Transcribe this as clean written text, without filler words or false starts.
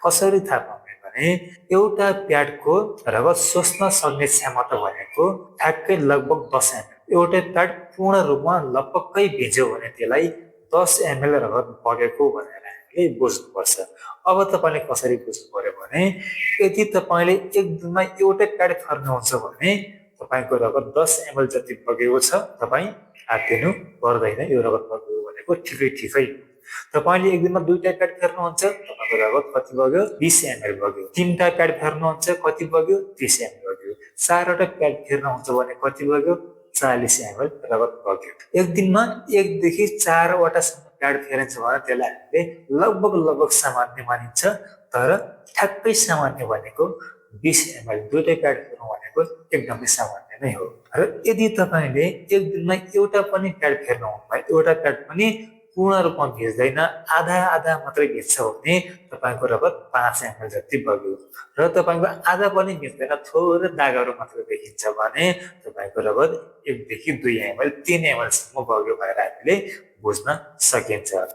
कसरी थाहा पाउने भने एउटा प्याडको रगत सोच्न सक्ने क्षमता भनेको ठ्याक्कै लगभग 10 ml। एउटा प्याड पूर्ण रूपमा लपक्कै भिज्यो भने त्यसलाई 10 ml रगत बगेको भनेर हामीले बुझ्नुपर्छ। अब तपाईँले कसरी बुझ्नु पर्यो भने यदि तपाईँले एक दिनमा एउटै प्याड फेर्नुहुन्छ भने तपाईँको रगत 10 ml जति बगेको छ, तपाईँ आत्तिनु पर्दैन। यो रगत बगेको भनेको ठिकै। तपाईँले एक दिनमा दुईटा प्याड फेर्नुहुन्छ, तपाईँको रगत कति बग्यो? 20 ml बग्यो। तीनटा प्याड फेर्नुहुन्छ, कति बग्यो? 30 ml बग्यो। चारवटा प्याड फेर्नुहुन्छ भने कति बग्यो? 40 ml रगत बग्यो। एक दिनमा 1 देखि 4 वटासम्म प्याड फेरिन्छ भने त्यसलाई हामीले लगभग सामान्य मानिन्छ। तर ठ्याक्कै सामान्य भनेको 20 ml दुईटै प्याड फेर्नु भनेको एकदमै सामान्य नै हो। र यदि तपाईँले एक दिनमा एउटा पनि प्याड फेर्नुहुन्न, एउटा प्याड पनि पूर्ण रूपमा भिज्दैन, आधा मात्रै भिज्छ भने तपाईँको रगत 5 ml जति बग्यो। र तपाईँको आधा पनि भिज्दैन, थोरै दागहरू मात्र देखिन्छ भने तपाईँको रगत 1 देखि 2 ml 3 ml सम्म बग्यो भनेर हामीले बुझ्न सकिन्छ।